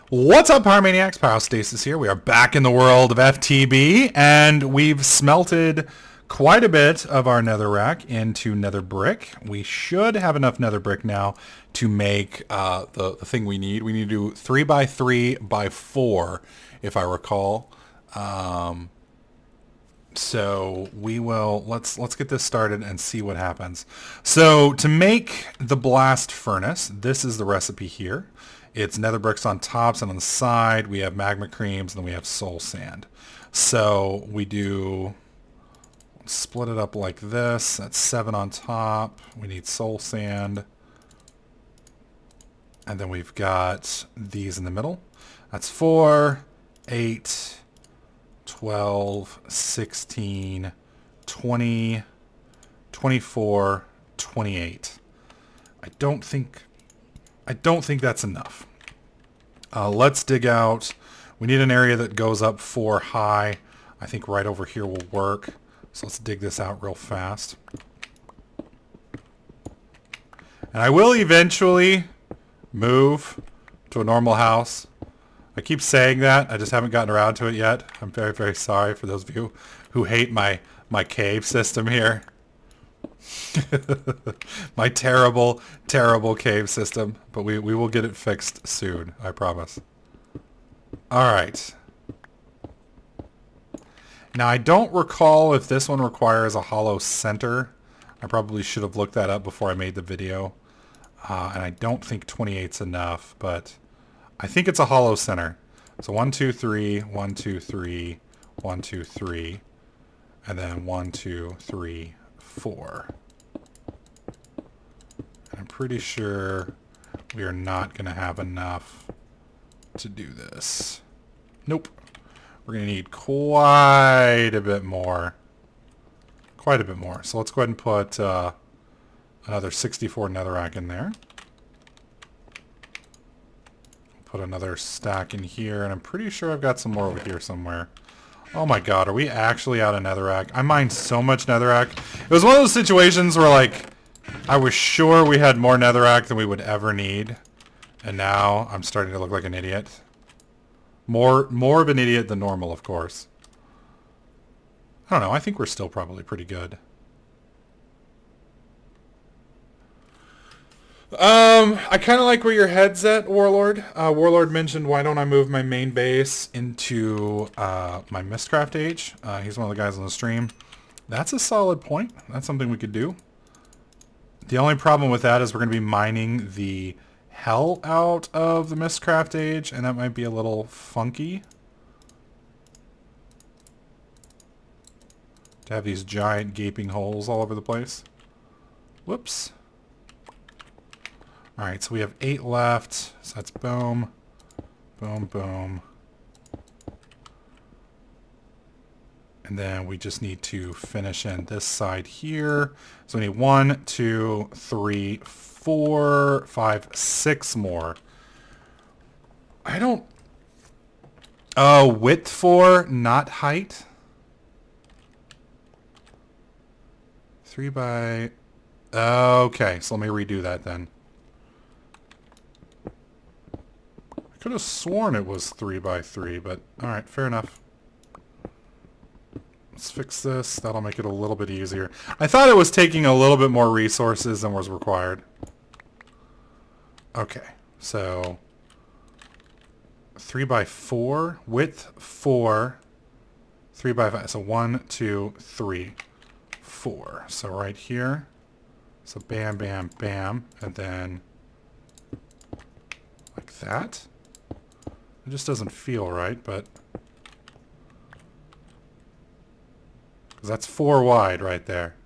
What's up, Pyromaniacs? Pyrostasis here. We are back in the world of FTB, and we've smelted quite a bit of our netherrack into nether brick. We should have enough nether brick now to make the thing we need. We need to do 3 by 3 by 4, if I recall. So we will let's get this started and see what happens. So to make the blast furnace, this is the recipe here. It's nether bricks on tops and on the side. We have magma creams and then we have soul sand. So we do split it up like this. That's 7 on top. We need soul sand. And then we've got these in the middle. That's 4, 8, 12, 16, 20, 24, 28. I don't think that's enough. Let's dig out. We need an area that goes up 4 high. I think right over here will work. So let's dig this out real fast. And I will eventually move to a normal house. I keep saying that. I just haven't gotten around to it yet. I'm very, very sorry for those of you who hate my cave system here. My terrible, terrible cave system. But we will get it fixed soon. I promise. Alright. Now I don't recall if this one requires a hollow center. I probably should have looked that up before I made the video. And I don't think 28's enough, but I think it's a hollow center. So 1, 2, 3, 1, 2, 3, 1, 2, 3, and then 1, 2, 3, 4. And I'm pretty sure we are not going to have enough to do this. Nope. We're going to need quite a bit more. Quite a bit more. So let's go ahead and put another 64 netherrack in there. Put another stack in here, and I'm pretty sure I've got some more over here somewhere. Oh my god, are we actually out of netherrack? I mined so much netherrack. It was one of those situations where, like, I was sure we had more netherrack than we would ever need. And now I'm starting to look like an idiot. More of an idiot than normal, of course. I don't know, I think we're still probably pretty good. I kind of like where your head's at, Warlord. Warlord mentioned, why don't I move my main base into my Mistcraft age? He's one of the guys on the stream. That's a solid point. That's something we could do. The only problem with that is we're going to be mining the hell out of the Mistcraft age, and that might be a little funky. To have these giant gaping holes all over the place. Whoops. Alright, so we have 8 left. So that's boom, boom, boom. And then we just need to finish in this side here. So we need 1, 2, 3, 4, 5, 6 more. I don't... Oh, width 4, not height. 3 by... Okay, so let me redo that then. Could have sworn it was 3 by 3, but alright, fair enough. Let's fix this. That'll make it a little bit easier. I thought it was taking a little bit more resources than was required. Okay, so 3 by 4, width 4, 3 by 5. So 1, 2, 3, 4. So right here. So bam, bam, bam, and then like that. It just doesn't feel right, but... Because that's 4 wide right there.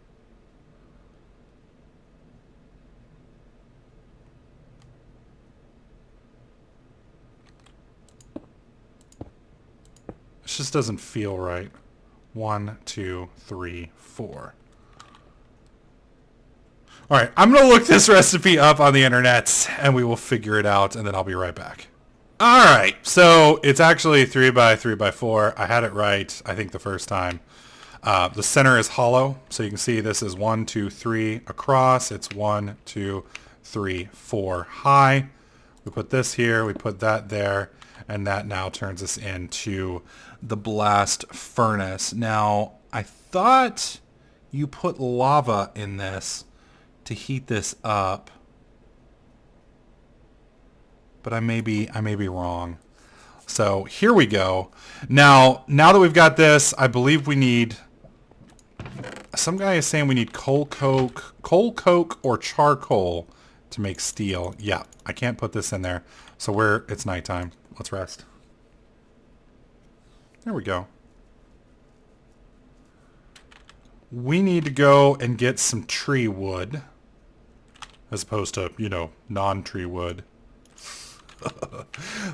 It just doesn't feel right. 1, 2, 3, 4. Alright, I'm going to look this recipe up on the internet, and we will figure it out, and then I'll be right back. Alright, so it's actually 3 by 3 by 4. I had it right, I think, the first time. The center is hollow, so you can see this is 1, 2, 3 across. It's 1, 2, 3, 4 high. We put this here, we put that there, and that now turns us into the blast furnace. Now, I thought you put lava in this to heat this up, but I may be wrong. So here we go. Now that we've got this, I believe we need, some guy is saying we need coal coke or charcoal to make steel. Yeah, I can't put this in there. So it's nighttime. Let's rest. There we go. We need to go and get some tree wood, as opposed to, non-tree wood.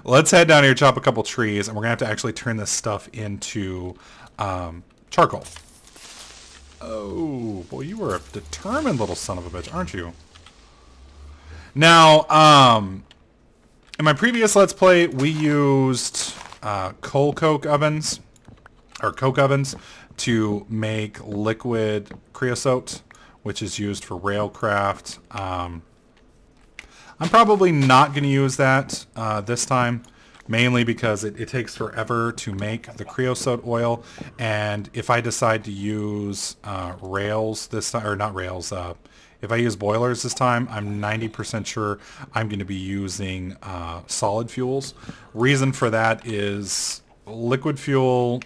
Let's head down here, chop a couple trees, and we're going to have to actually turn this stuff into charcoal. Oh, boy, you were a determined little son of a bitch, aren't you? Now, in my previous Let's Play, we used coal coke ovens, or coke ovens, to make liquid creosote, which is used for railcraft. I'm probably not going to use that this time, mainly because it takes forever to make the creosote oil, and if I decide to use rails this time, or not rails, if I use boilers this time, I'm 90% sure I'm going to be using solid fuels. Reason for that is liquid fuel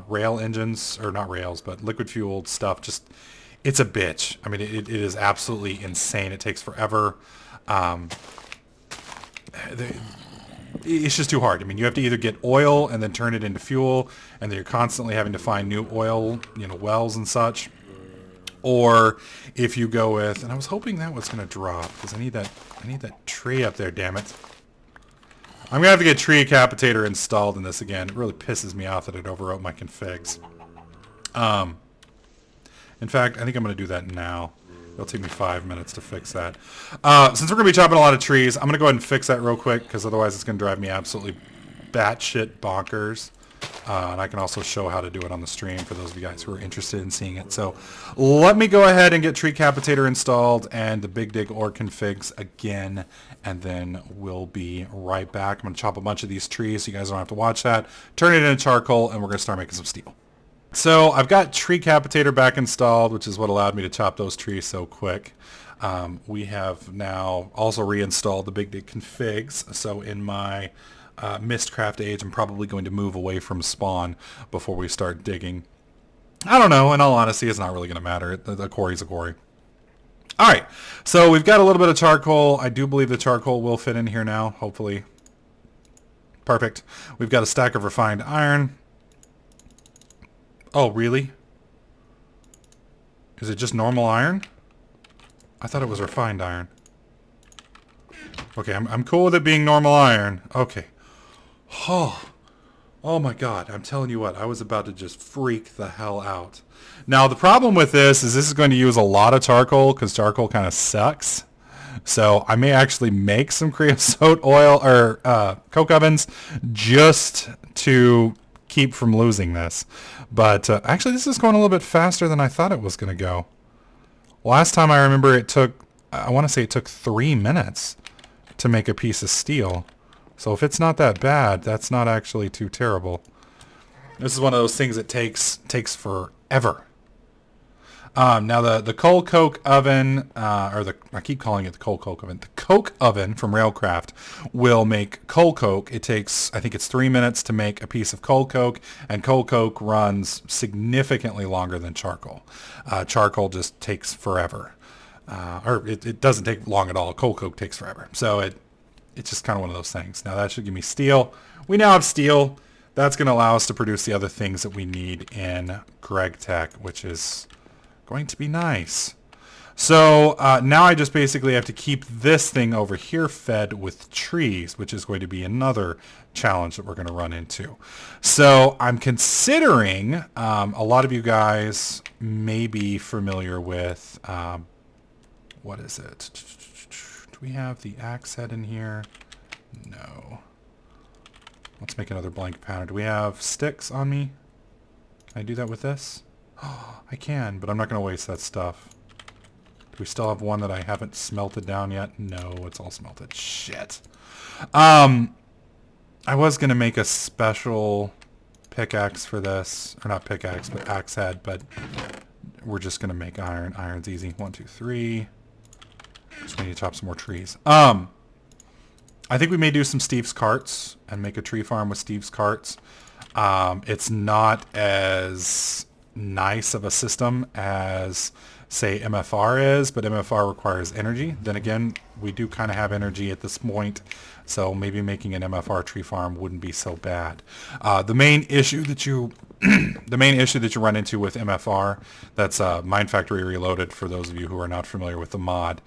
rail engines, or not rails, but liquid fueled stuff, just, it's a bitch. I mean, it is absolutely insane. It takes forever. It's just too hard. I mean, you have to either get oil and then turn it into fuel, and then you're constantly having to find new oil, wells and such. Or if you go with, and I was hoping that was going to drop, because I need that tree up there, damn it. I'm going to have to get tree capitator installed in this again. It really pisses me off that it overwrote my configs. In fact, I think I'm going to do that now. It'll take me 5 minutes to fix that. Since we're going to be chopping a lot of trees, I'm going to go ahead and fix that real quick, because otherwise it's going to drive me absolutely batshit bonkers. And I can also show how to do it on the stream for those of you guys who are interested in seeing it. So let me go ahead and get tree capitator installed and the big dig ore configs again, and then we'll be right back. I'm going to chop a bunch of these trees so you guys don't have to watch that. Turn it into charcoal, and we're going to start making some steel. So I've got tree capitator back installed, which is what allowed me to chop those trees so quick. We have now also reinstalled the big dig configs. So in my Mistcraft age, I'm probably going to move away from spawn before we start digging. I don't know. In all honesty, it's not really going to matter. The quarry's a quarry. All right. So we've got a little bit of charcoal. I do believe the charcoal will fit in here now, hopefully. Perfect. We've got a stack of refined iron. Oh, really? Is it just normal iron? I thought it was refined iron. Okay, I'm cool with it being normal iron. Okay. Oh my god, I'm telling you what, I was about to just freak the hell out. Now, the problem with this is going to use a lot of charcoal, because charcoal kind of sucks. So I may actually make some creosote oil, or coke ovens, just to keep from losing this. But actually, this is going a little bit faster than I thought it was going to go. Last time I remember it took, I want to say it took 3 minutes to make a piece of steel. So if it's not that bad, that's not actually too terrible. This is one of those things that takes forever. Now the coal coke oven, I keep calling it the coal coke oven. The coke oven from Railcraft will make coal coke. It takes, I think it's 3 minutes to make a piece of coal coke, and coal coke runs significantly longer than charcoal. Charcoal just takes forever. Or it doesn't take long at all. Coal coke takes forever. So it's just kind of one of those things. Now that should give me steel. We now have steel. That's going to allow us to produce the other things that we need in Greg Tech, which is going to be nice. So now I just basically have to keep this thing over here fed with trees, which is going to be another challenge that we're going to run into. So I'm considering, a lot of you guys may be familiar with, what is it? Do we have the axe head in here? No. Let's make another blank powder. Do we have sticks on me? Can I do that with this? Oh, I can, but I'm not going to waste that stuff. Do we still have one that I haven't smelted down yet? No, it's all smelted. Shit. I was going to make a special pickaxe for this. Or not pickaxe, but axe head. But we're just going to make iron. Iron's easy. 1, 2, 3. Just we need to chop some more trees. I think we may do some Steve's carts and make a tree farm with Steve's carts. It's not as nice of a system as, say, MFR is, but MFR requires energy. Then again, we do kind of have energy at this point, so maybe making an MFR tree farm wouldn't be so bad. The main issue that you run into with MFR, that's Mine Factory Reloaded for those of you who are not familiar with the mod.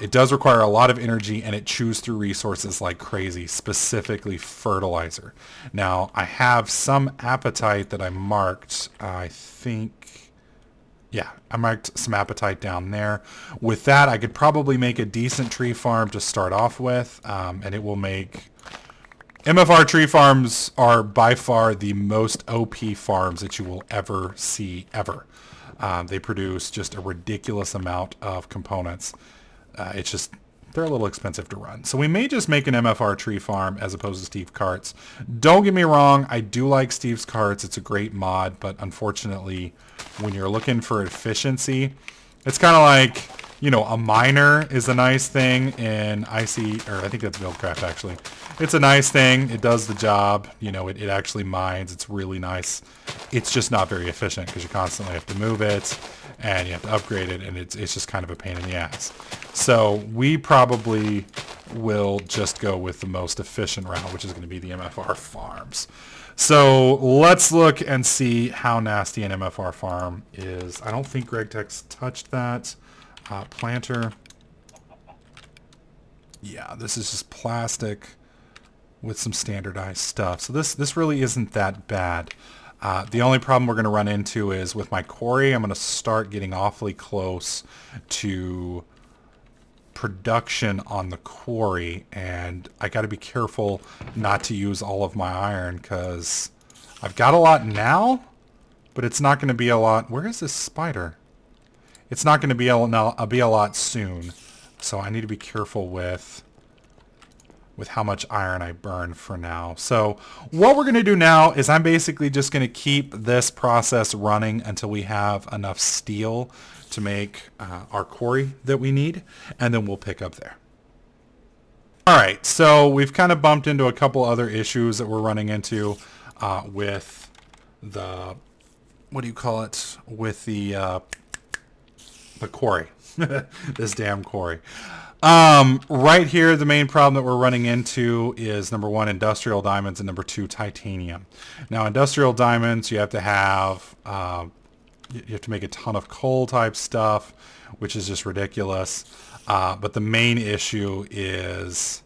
It does require a lot of energy, and it chews through resources like crazy, specifically fertilizer. Now, I have some apatite that I marked. I marked some apatite down there. With that, I could probably make a decent tree farm to start off with, and it will make... MFR tree farms are by far the most OP farms that you will ever see, ever. They produce just a ridiculous amount of components. It's just, they're a little expensive to run. So we may just make an MFR tree farm as opposed to Steve Carts. Don't get me wrong, I do like Steve's Carts. It's a great mod, but unfortunately, when you're looking for efficiency, it's kind of like, you know, a miner is a nice thing in I think that's Buildcraft actually. It's a nice thing. It does the job. You know, it actually mines. It's really nice. It's just not very efficient because you constantly have to move it and you have to upgrade it, and it's just kind of a pain in the ass. So we probably will just go with the most efficient route, which is going to be the MFR farms. So let's look and see how nasty an MFR farm is. I don't think Greg Tech's touched that. Planter. Yeah, this is just plastic with some standardized stuff. So this really isn't that bad. The only problem we're going to run into is with my quarry, I'm going to start getting awfully close to production on the quarry, and I got to be careful not to use all of my iron because I've got a lot now, but it's not going to be a lot. Where is this spider? It's not going to be a lot soon, so I need to be careful with how much iron I burn for now. So what we're going to do now is I'm basically just going to keep this process running until we have enough steel to make our quarry that we need, and then we'll pick up there. Alright, so we've kind of bumped into a couple other issues that we're running into with the, what do you call it, with the quarry. This damn quarry. Right here, the main problem that we're running into is number 1, industrial diamonds, and number 2, titanium. Now, industrial diamonds, you have to have, you have to make a ton of coal type stuff, which is just ridiculous. But the main issue is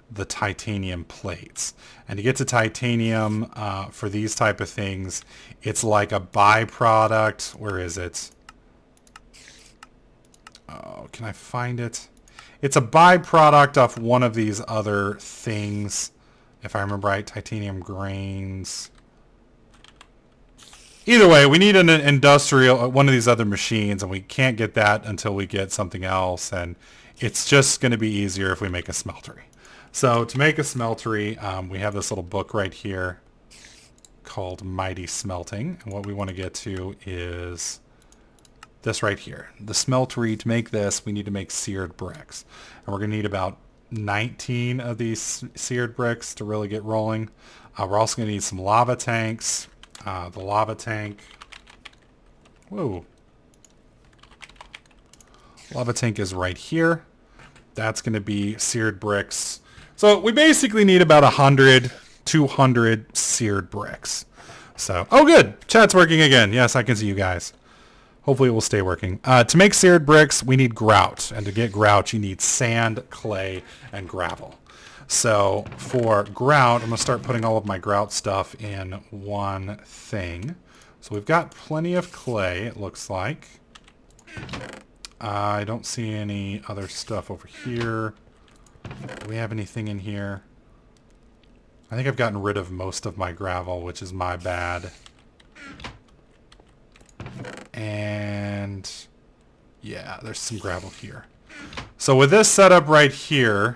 the titanium plates. And to get to titanium for these type of things, it's like a byproduct. Where is it? Oh, can I find it? It's a byproduct of one of these other things. If I remember right, titanium grains. Either way, we need an industrial, one of these other machines, and we can't get that until we get something else. And it's just going to be easier if we make a smeltery. So to make a smeltery, we have this little book right here called Mighty Smelting. And what we want to get to is this right here. The smeltery, to make this, we need to make seared bricks. And we're going to need about 19 of these seared bricks to really get rolling. We're also going to need some lava tanks. The lava tank. Whoa. Lava tank is right here. That's going to be seared bricks. So we basically need about 100, 200 seared bricks. So, oh good. Chat's working again. Yes, I can see you guys. Hopefully it will stay working. To make seared bricks, we need grout. And to get grout, you need sand, clay, and gravel. So for grout, I'm going to start putting all of my grout stuff in one thing. So we've got plenty of clay, it looks like. I don't see any other stuff over here. Do we have anything in here? I think I've gotten rid of most of my gravel, which is my bad. And yeah, there's some gravel here. So with this setup right here,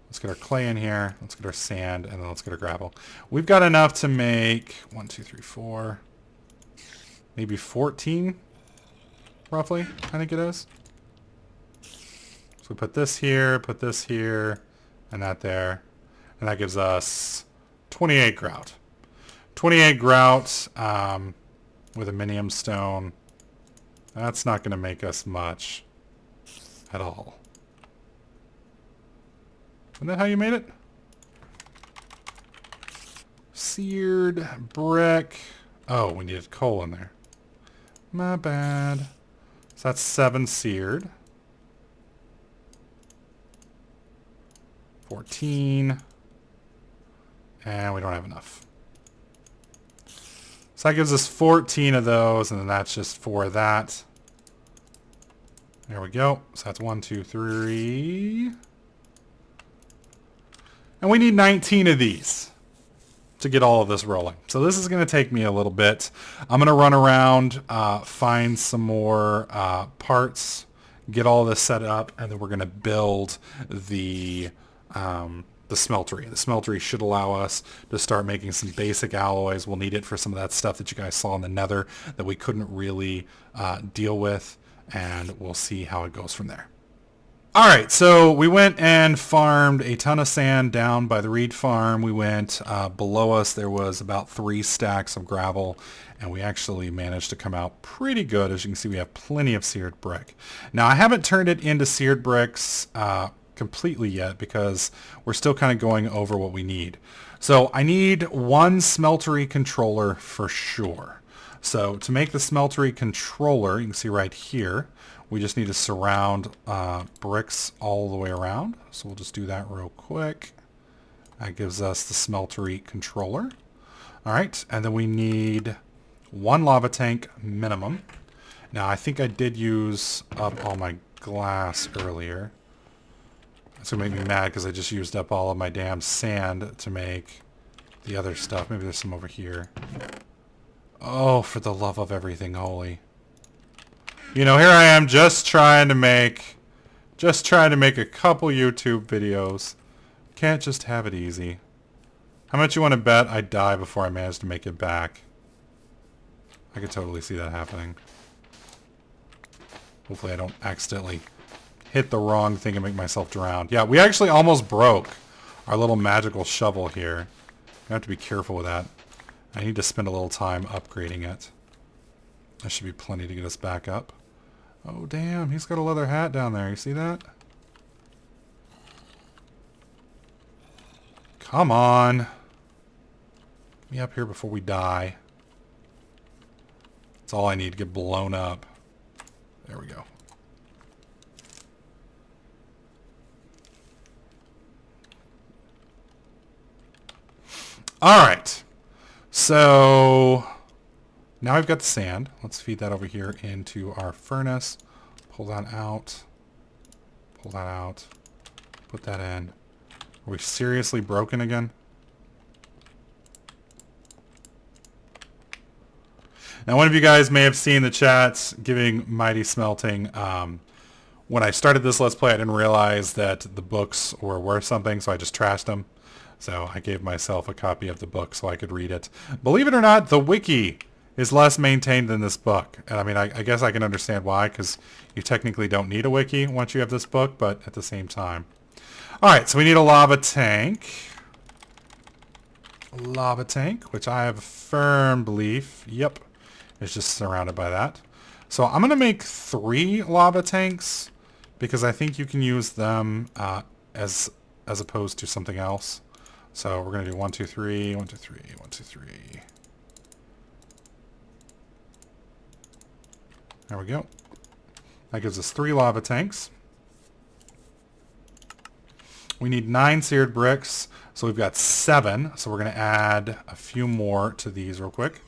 Let's get our clay in here. Let's get our sand, and then let's get our gravel. We've got enough to make 1, 2, 3, 4, maybe 14, roughly, I think it is. So we put this here, and that there. And that gives us 28 grout. 28 grout with a minium stone. That's not going to make us much at all. Isn't that how you made it? Seared brick. Oh, we needed coal in there. My bad. So that's 7 seared. 14. And we don't have enough. So that gives us 14 of those, and then that's just 4 of that. There we go. So that's 1, 2, 3. And we need 19 of these to get all of this rolling. So this is going to take me a little bit. I'm going to run around, find some more parts, get all this set up, and then we're going to build the smeltery. The smeltery should allow us to start making some basic alloys. We'll need it for some of that stuff that you guys saw in the nether that we couldn't really deal with, and we'll see how it goes from there. Alright, so we went and farmed a ton of sand down by the reed farm. We went below us. There was about 3 stacks of gravel, and we actually managed to come out pretty good. As you can see, we have plenty of seared brick. Now, I haven't turned it into seared bricks completely yet because we're still kind of going over what we need. So I need 1 smeltery controller for sure. So to make the smeltery controller, you can see right here, we just need to surround bricks all the way around. So we'll just do that real quick. That gives us the smeltery controller. All right, and then we need 1 lava tank minimum. Now I think I did use up all my glass earlier. That's gonna make me mad because I just used up all of my damn sand to make the other stuff. Maybe there's some over here. Oh, for the love of everything holy. You know, here I am just trying to make a couple YouTube videos. Can't just have it easy. How much you want to bet I die before I manage to make it back? I could totally see that happening. Hopefully I don't accidentally hit the wrong thing and make myself drown. Yeah, we actually almost broke our little magical shovel here. I have to be careful with that. I need to spend a little time upgrading it. That should be plenty to get us back up. Oh, damn. He's got a leather hat down there. You see that? Come on. Get me up here before we die. That's all I need to get blown up. There we go. Alright. So now I've got the sand. Let's feed that over here into our furnace. Pull that out. Pull that out. Put that in. Are we seriously broken again? Now, one of you guys may have seen the chats giving Mighty Smelting. When I started this Let's Play, I didn't realize that the books were worth something, so I just trashed them. So I gave myself a copy of the book so I could read it. Believe it or not, the wiki is less maintained than this book. And I mean, I guess I can understand why, because you technically don't need a wiki once you have this book, but at the same time. Alright, so we need a lava tank. Lava tank, which I have a firm belief, yep, is just surrounded by that. So I'm going to make 3 lava tanks, because I think you can use them as opposed to something else. So we're going to do 1, 2, 3, 1, 2, 3, 1, 2, 3. There we go. That gives us 3 lava tanks. We need 9 seared bricks, so we've got 7. So we're going to add a few more to these real quick.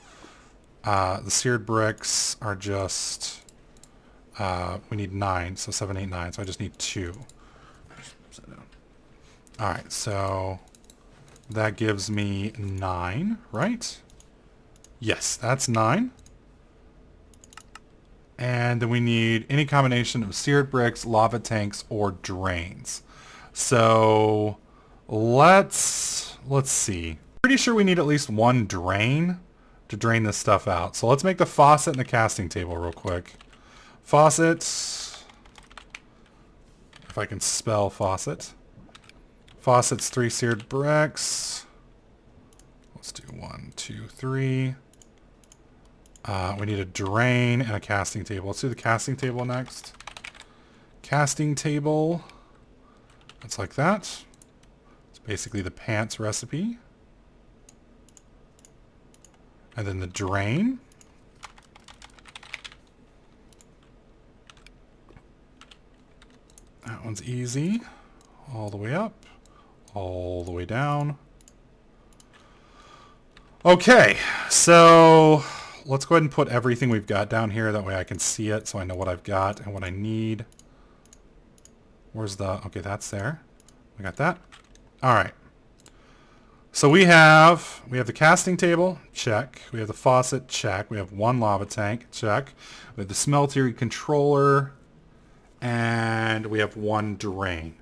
The seared bricks are just, we need 9, so 7, 8, 9. So I just need 2. Alright, so that gives me 9, right? Yes, that's 9. And then we need any combination of seared bricks, lava tanks, or drains. So let's see. Pretty sure we need at least one drain to drain this stuff out. So let's make the faucet and the casting table real quick. Faucet, if I can spell faucet. Faucet's 3 seared bricks. Let's do 1, 2, 3. We need a drain and a casting table. Let's do the casting table next. Casting table. It's like that. It's basically the pants recipe. And then the drain. That one's easy. All the way up. All the way down. Okay, so let's go ahead and put everything we've got down here. That way I can see it so I know what I've got and what I need. Where's the... Okay, that's there. We got that. All right. So we have the casting table, check. We have the faucet, check. We have one lava tank, check. We have the smeltery controller, and we have one drain.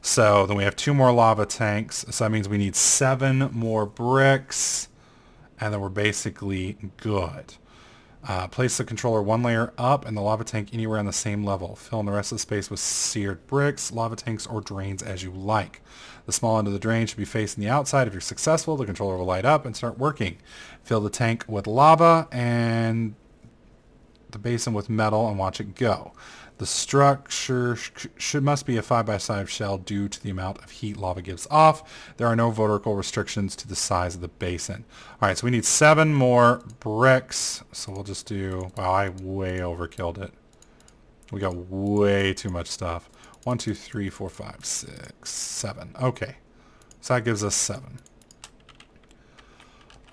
So then we have 2 more lava tanks. So that means we need 7 more bricks, and then we're basically good. Place the controller 1 layer up and the lava tank anywhere on the same level. Fill in the rest of the space with seared bricks, lava tanks, or drains as you like. The small end of the drain should be facing the outside. If you're successful, the controller will light up and start working. Fill the tank with lava and the basin with metal and watch it go. The structure must be a 5x5 shell due to the amount of heat lava gives off. There are no vertical restrictions to the size of the basin. All right, so we need 7 more bricks. So we'll just do... Wow, I way overkilled it. We got way too much stuff. 1, 2, 3, 4, 5, 6, 7. Okay, so that gives us 7.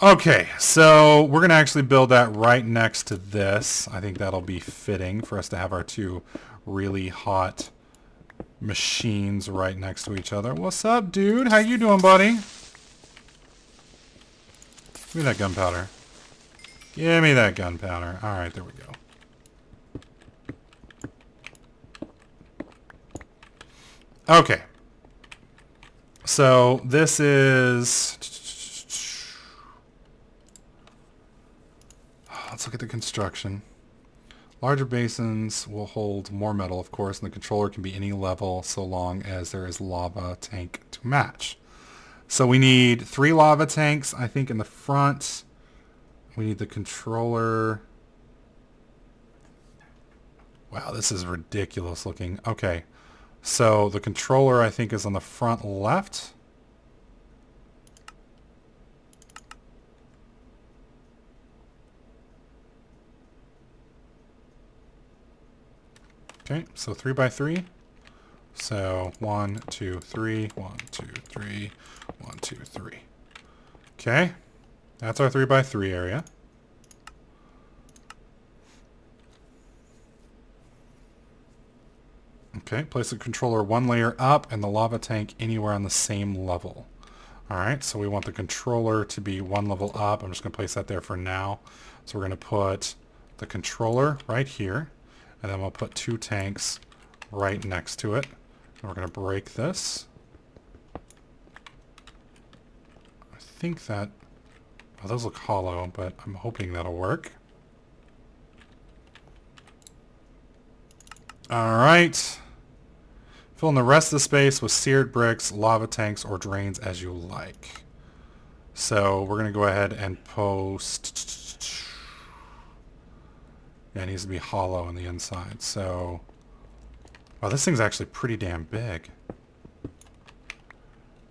Okay, so we're going to actually build that right next to this. I think that'll be fitting for us to have our 2 really hot machines right next to each other. What's up, dude? How you doing, buddy? Give me that gunpowder. Give me that gunpowder. All right, there we go. Okay. So this is... Let's look at the construction. Larger basins will hold more metal, of course, and the controller can be any level so long as there is lava tank to match. So we need 3 lava tanks, I think, in the front. We need the controller. Wow, this is ridiculous looking. Okay, so the controller, I think, is on the front left. Okay, so 3 by 3. So 1, 2, 3, 1, 2, 3, 1, 2, 3. Okay, that's our 3 by 3 area. Okay, place the controller 1 layer up and the lava tank anywhere on the same level. All right, so we want the controller to be 1 level up. I'm just going to place that there for now. So we're going to put the controller right here. And then we'll put 2 tanks right next to it. And we're going to break this. I think that... Well, those look hollow, but I'm hoping that'll work. Alright. Fill in the rest of the space with seared bricks, lava tanks, or drains as you like. So we're going to go ahead and post... Yeah, it needs to be hollow on the inside. So, wow, this thing's actually pretty damn big.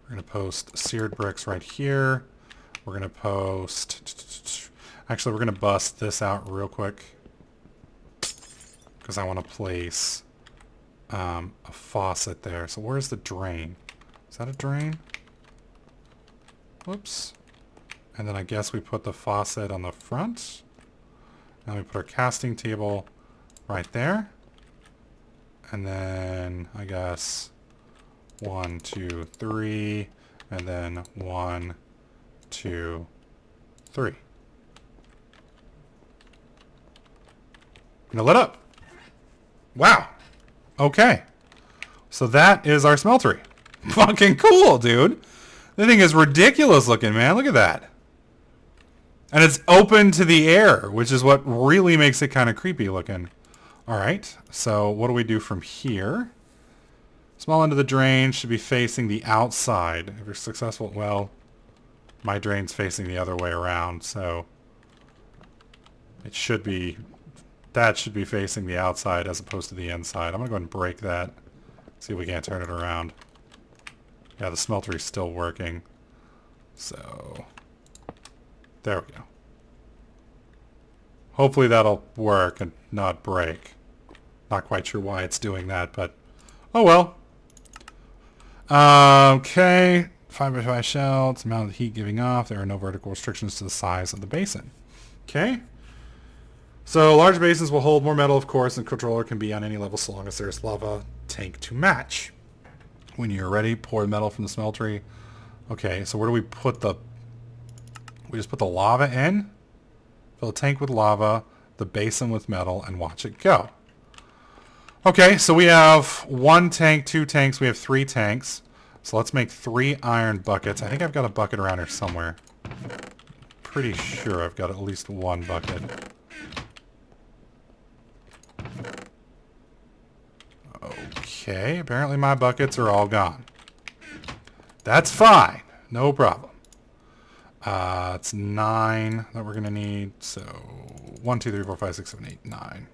We're going to post seared bricks right here. We're going to post... Actually, we're going to bust this out real quick. Because I want to place a faucet there. So where's the drain? Is that a drain? Whoops. And then I guess we put the faucet on the front. Now we put our casting table right there. And then I guess 1, 2, 3, and then 1, 2, 3. Now lit up. Wow. Okay. So that is our smeltery. fucking cool, dude. The thing is ridiculous looking, man. Look at that. And it's open to the air, which is what really makes it kind of creepy looking. All right, so what do we do from here? Small end of the drain should be facing the outside. If you're successful, well, my drain's facing the other way around, so it should be, that should be facing the outside as opposed to the inside. I'm gonna go ahead and break that. See if we can't turn it around. Yeah, the smeltery's still working. So, there we go. Hopefully that'll work and not break. Not quite sure why it's doing that, but oh well. Okay, 5x5 shell. It's the amount of heat giving off. There are no vertical restrictions to the size of the basin. Okay. So large basins will hold more metal, of course, and the controller can be on any level so long as there's lava tank to match. When you're ready, pour the metal from the smeltery. Okay, so where do we put the... We just put the lava in, fill the tank with lava, the basin with metal, and watch it go. Okay, so we have 1 tank, 2 tanks, we have 3 tanks. So let's make 3 iron buckets. I think I've got a bucket around here somewhere. Pretty sure I've got at least 1 bucket. Okay, apparently my buckets are all gone. That's fine. No problem. It's 9 that we're going to need. So 1, 2, 3, 4, 5, 6, 7, 8, 9.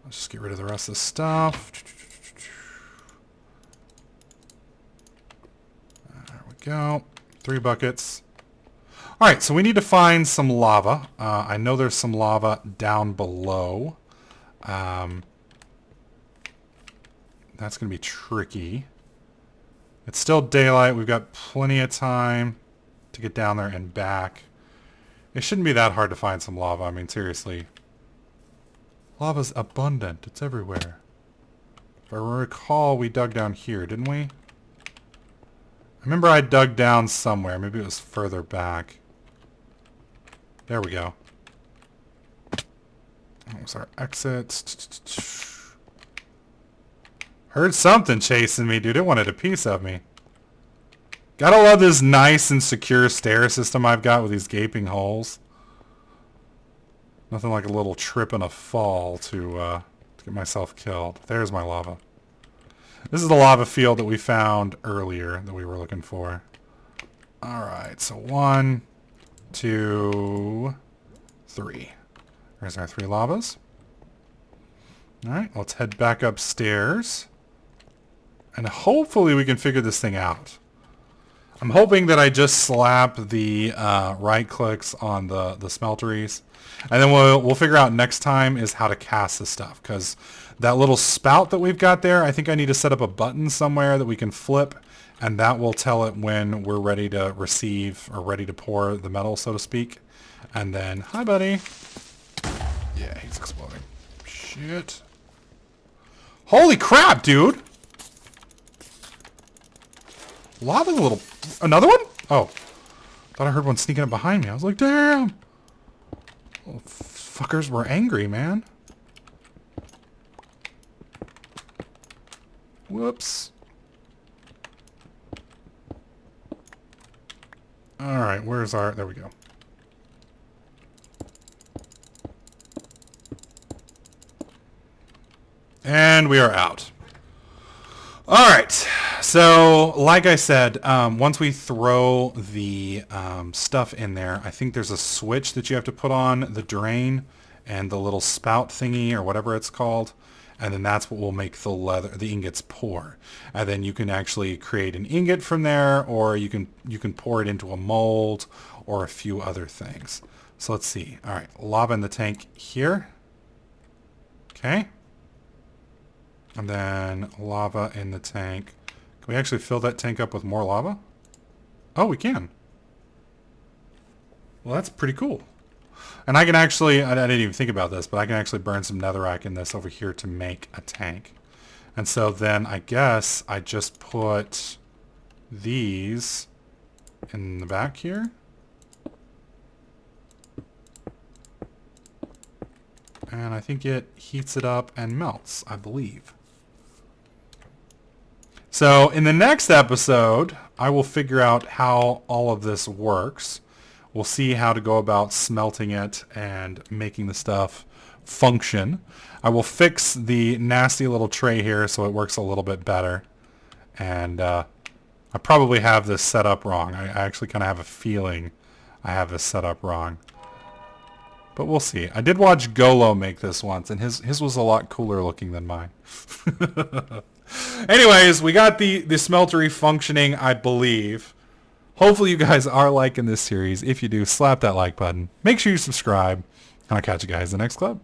Let's just get rid of the rest of the stuff. There we go. 3 buckets. Alright, so we need to find some lava. I know there's some lava down below. That's going to be tricky. It's still daylight. We've got plenty of time to get down there and back. It shouldn't be that hard to find some lava. I mean, seriously. Lava's abundant. It's everywhere. If I recall, we dug down here, didn't we? I remember I dug down somewhere. Maybe it was further back. There we go. That was our exit. Heard something chasing me, dude. It wanted a piece of me. Gotta love this nice and secure stair system I've got with these gaping holes. Nothing like a little trip and a fall to get myself killed. There's my lava. This is the lava field that we found earlier that we were looking for. Alright, so 1, 2, 3. There's our 3 lavas. Alright, let's head back upstairs. And hopefully we can figure this thing out. I'm hoping that I just slap the right clicks on the smelteries. And then we'll figure out next time is how to cast the stuff. Because that little spout that we've got there, I think I need to set up a button somewhere that we can flip. And that will tell it when we're ready to receive or ready to pour the metal, so to speak. And then, hi buddy. Yeah, he's exploding. Shit. Holy crap, dude! Lava's a little... Another one? Oh. Thought I heard one sneaking up behind me. I was like, damn! Little fuckers were angry, man. Whoops. Alright, where's our... There we go. And we are out. Alright, so like I said, once we throw the stuff in there, I think there's a switch that you have to put on the drain and the little spout thingy or whatever it's called, and then that's what will make the ingots pour. And then you can actually create an ingot from there, or you can pour it into a mold or a few other things. So let's see. Alright, lava in the tank here. Okay. And then lava in the tank. Can we actually fill that tank up with more lava? Oh, we can. Well, that's pretty cool. And I can actually, I didn't even think about this, but I can actually burn some netherrack in this over here to make a tank. And so then I guess I just put these in the back here. And I think it heats it up and melts, I believe. So in the next episode, I will figure out how all of this works. We'll see how to go about smelting it and making the stuff function. I will fix the nasty little tray here so it works a little bit better. And I probably have this set up wrong. I actually kind of have a feeling I have this set up wrong. But we'll see. I did watch Golo make this once, and his was a lot cooler looking than mine. Anyways, we got the Smeltery functioning, I believe. Hopefully you guys are liking this series. If you do, slap that like button. Make sure you subscribe. And I'll catch you guys in the next clip.